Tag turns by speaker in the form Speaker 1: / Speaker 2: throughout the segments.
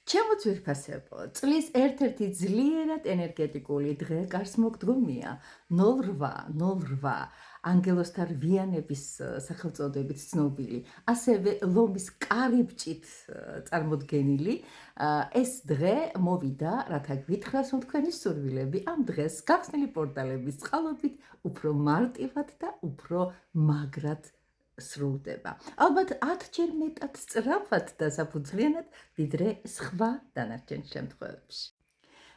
Speaker 1: ჩემო ძვირფასებო, წლის ერთ-ერთი ძლიერად ენერგეტიკული დღე გარს მოგდგომია 08 ანგელოსთა რვიანების სახელწოდებით ცნობილი, ასევე ლომის კარიბჭით წარმოდგენილი ეს დღე მოვიდა, რათა გვითხრას რომ თქვენი სურვილები ამ დღეს გახსნილი პორტალების წყალობით უფრო მარტივად და უფრო მაგრად სრულდება. ალბათ 10-ჯერ მეტად სწრაფად და საფუძვლიანად, ვიდრე სხვა დანარჩენ შემთხვევებში.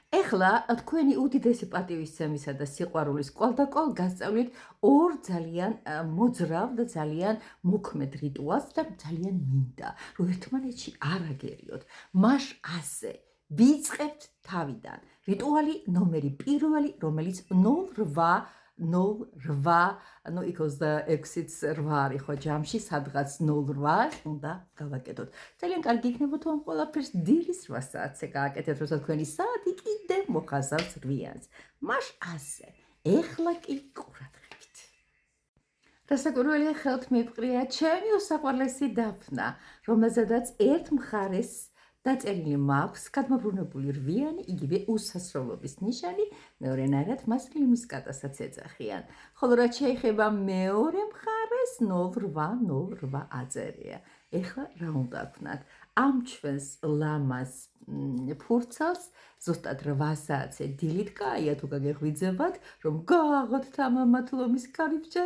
Speaker 1: ეხლა თქვენი უდიდესი პატივისცემისა და სიყვარულის კვალდაკვალ გასწავლით ორ ძალიან მოძრავ და ძალიან მოქმედ რიტუალს და ძალიან მინდა, რომ ერთმანეთში არ აგერიოთ. მას ასე ვიწყებთ თავიდან. რიტუალი ნომერი პირველი, რომელიც 08 იქ 26-იც 8 არის ხო ჯამში, სადღაც 08 უნდა გავაკეთოთ. ძალიან კარგი იქნება თუ ამ ყველაფერს დილის 8 საათზე გააკეთებთ, როცა თქვენი საათი კიდევ მოხაზავს რვიანს. მას ასე. ეხლა კი ყურადღებით. რასაკვირველია, ხელთ მიფყრია ჩემი უსაყვარლესი დაფნა, რომელზედაც ერთ მხარეს დაწერილი მაქვს გადმობრუნებული რვიანი, იგივე უსასრულობის ნიშანი, მეორენაირად მას ლიმის კატასაც ეძახიან. ხოლო რაც შეეხება მეორე მხარეს 08 აწერია. ეხლა რა უნდა ვქნათ? ამ ჩვენს ლამას ფურცელს ზუსტად 8 საათზე დილით კაია თუ გაგეღვიძებათ, რომ გააღოთ თამამად ლომის კარიბჭე,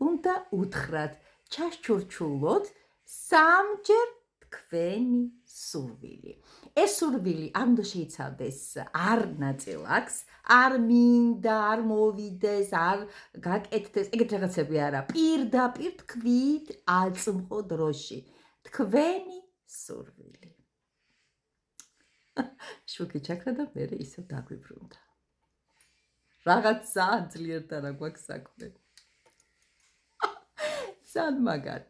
Speaker 1: უნდა უთხრათ ჩაშჩურჩულოთ 3-ჯერ თქვენი სურვილი. ეს სურვილი არ უნდა შეიცავდეს არ ნაწილაკს, არ მინდა, არ მოვიდეს, არ გაკეთდეს, ეგეთ რაღაცები არა. პირდაპირ თქვით აწმყო დროში. თქვენი სურვილი. შუქი ჩაქრა და მე ისევ დაგვიბრუნდა. რაღაც ძალიან ძლიერთან რა გვაქვს საქმე. ძალიან მაგარი.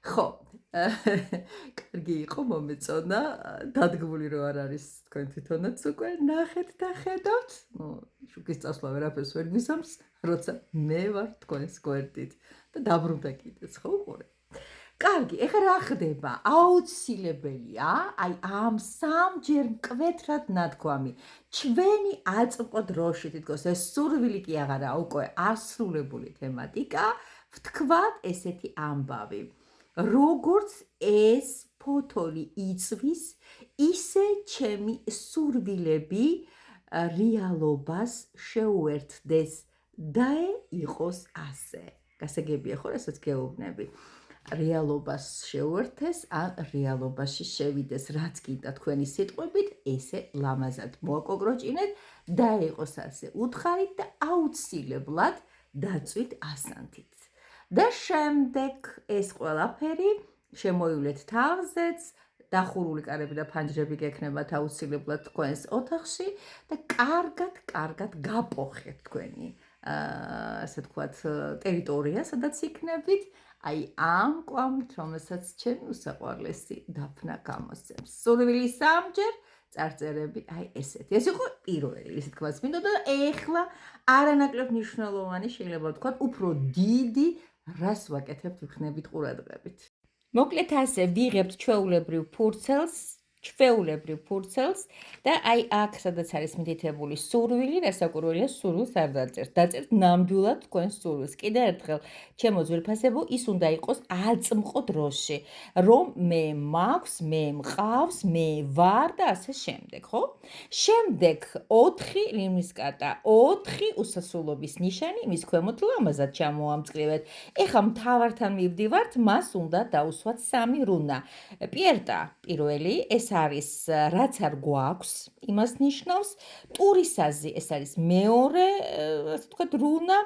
Speaker 1: ხო, კარგი იყო მომეწონა, დადგმული რო არ არის თქვენ თვითონაც უკვე ნახეთ და ხედავთ. შუქის წასვლა ვერაფერს ვერ გვიზამს, როცა მე ვარ თქვენს გვერდით და დაბრუნდა კიდეც, ხო უყურე. კარგი, ეხლა რა ხდება? აუცილებელია, აი ამ 3-ჯერ მკვეთრად ნათქვამი. ჩვენი აწმყო დროში თითქოს ეს სურვილი კი აღარა, უკვე ასრულებული თემატიკა, ვთქვათ ესეთი ამბავი. როგორც ეს ფოთოლი იწვის, ისე ჩემი სურვილები რეალობას შეუერთდეს და იყოს ასე. გასაგებია ხო, რასაც გეუბნები? რეალობას შეუერთეს, ან რეალობაში შევიდეს, რაც კიდე თქვენი სიტყვებით, ესე ლამაზად მოაკოგროჭინეთ და იყოს ასე. უთხარით და აუცილებლად დაწვით ასანთით. და შემდეგ ეს ყველაფერი შემოივლეთ თავზეც, დახურული კარები და ფანჯრები გექნებათ აუცილებლად თქვენს ოთახში და კარგად გაპოხეთ თქვენი ასე თქვათ ტერიტორია, სადაც იქნებით, აი ამ კვამით, რომელსაც ჩემი უსაყვარლესი დაფნა გამოსცემს. სურვილი 3-ჯერ, წარწერები, აი ესეთი. ეს იყო პირველი, ისე თქვაც მინდოდა და ეხლა არანაკლებ მნიშვნელოვანი, შეიძლება ვთქვათ, უფრო დიდი, რას ვაკეთებთ ვიქნებით ყურადღებით. მოკლედ ასე ვიღებთ ჩვეულებრივ ფურცელს და აი აქ, სადაც არის მითითებული სურვილი, რასაკვირველია, სურვილს არ დაწერთ. დაწერთ ნამდვილად თქვენს სურვილს. კიდევ ერთხელ, ჩემო ძვირფასებო, ის უნდა იყოს აწმყო დროში, რომ მე მაქვს, მე მყავს, მე ვარ და ასე შემდეგ, ხო? შემდეგ 4 ლიმის კატა, 4 უსასრულობის ნიშანი, იმის ქვემოთ ლამაზად ჩამოამწყრივეთ. ეხლა მთავართან მივდივართ, მას უნდა დაუსვათ 3 რუნა. პიერტა პირველი, ეს არის რაც არ გვაქვს, იმას ნიშნავს. ტურისაზი, ეს არის მეორე, ასე ვთქვათ, რუნა.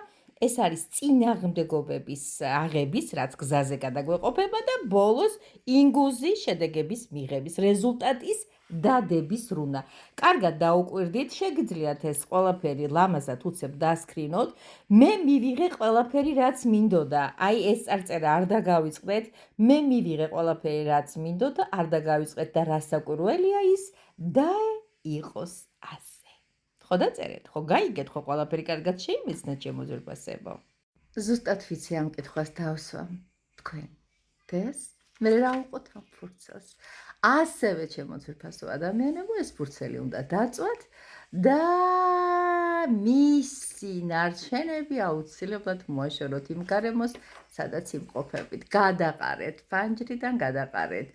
Speaker 1: ეს არის წინააღმდეგობების აღების, რაც გზაზე გადაგვეყოფება და ბოლოს ინგუზი შედეგების მიღების, რეზულტატის დადების რუნა. კარგად დაუკვირდით, შეგიძლიათ ეს ყველაფერი ლამაზად უცებ დასკრინოთ. მე მივიღე ყველაფერი, რაც მინდოდა. აი ეს წარწერა არ დაგავიწყდეთ. მე მივიღე ყველაფერი, რაც მინდოდა, არ დაგავიწყეთ და რასაკვირველია ის და იყოს ასე. ხო დაწერეთ, ხო გაიგეთ, ხო ყველაფერი კარგად შეიმეცნეთ ჩემო ძვირფასებო. ზუსტად ვიცი ამ კითხვას დავსვა თქვენ. დღეს მე რა უყოთ ამ ფურცელს. ასევე ჩემო ძვირფასო ადამიანებო, ეს ფურცელი უნდა დაწვათ და მისი ნარჩენები აუცილებლად მოაშოროთ იმ გარემოს, სადაც იმყოფებით. გადაყარეთ ფანჯრიდან, გადაყარეთ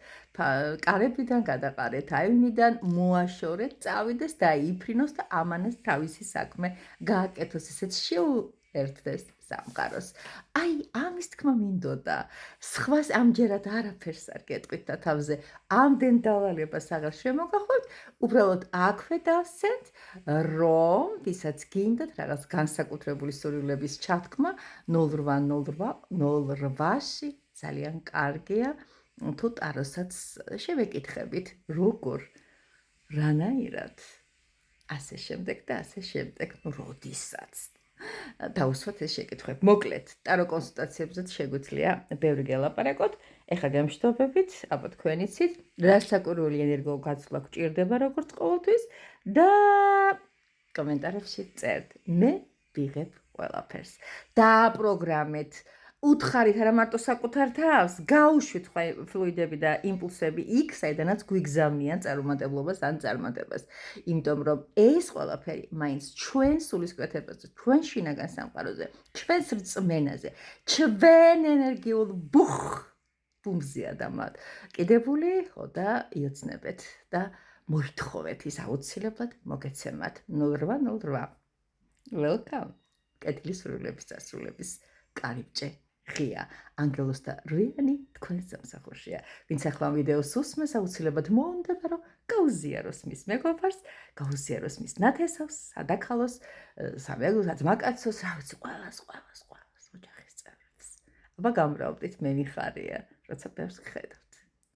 Speaker 1: კარებიდან, გადაყარეთ აივნიდან, მოაშორეთ, წავიდეს და იფრინოს და ამანეს თავისი საქმე გააკეთოს, ესეც შეუერთდეს სამყაროს. აი, ამის თქმა მინდოდა. სხვას ამჯერად არაფერს არ გეტყვით და თავზე ამდენ დავალებას აღარ შემოგახვალთ, უბრალოდ აქვე დავსცენთ, რომ ვისაც გინდათ რაღაც განსაკუთრებული სურვილების ჩათქმა 0808-08-ში ძალიან კარგია, თუ ტაროსაც შევეკითხებით, როგორ, რანაირად, ასე შემდეგ და ასე შემდეგ, როდისაც. დავუსვათ ეს შეკითხვები. მოკლედ, ტარო კონსულტაციებზეც შეგვიძლია ბევრი გელაპარაკოთ. ეხლა გამშვიდობებით, აბა თქვენ იცით, რა საკვირველი ენერგო გაცვლა გჭირდება როგორც ყოველთვის და კომენტარებში წერთ. მე ვიღებ ყველაფერს. დააპროგრამეთ, უთხარით არა მარტო საკუთარ თავს, გაუშვით ფლუიდები და იმპულსები იქ, საიდანაც გვიგზავნიან წარუმატებლობას ან წარმატებას. იმიტომ რომ ეს ყველაფერი მაინც ჩვენ სულისკვეთებაზე, ჩვენ შინაგან სამყაროზე, ჩვენს რწმენაზე, ჩვენ ენერგიულ ბუმზია დამოკიდებული, ხო და იოცნებეთ და მოითხოვეთ ის აუცილებლად მოგეცემათ 0808. Welcome. კეთილი სურვილების დასრულების კარიბჭე ღია. ანგელოზ და რიანი თქვენ სამსახურშია. ვინც ახლა ვიდეოს უსმენს, აუცილებლად მოუნდება, რომ გაუზიაროს მის მეგობარს, გაუზიაროს მის ნათესავს, სადაქალოს, სამეგრელოს, ძმაკაცოს, რა ვიცი, ყველას ოჯახის წევრებს. აბა გამრავდით, მე მიხარია, როცა ბევრს გხედავთ.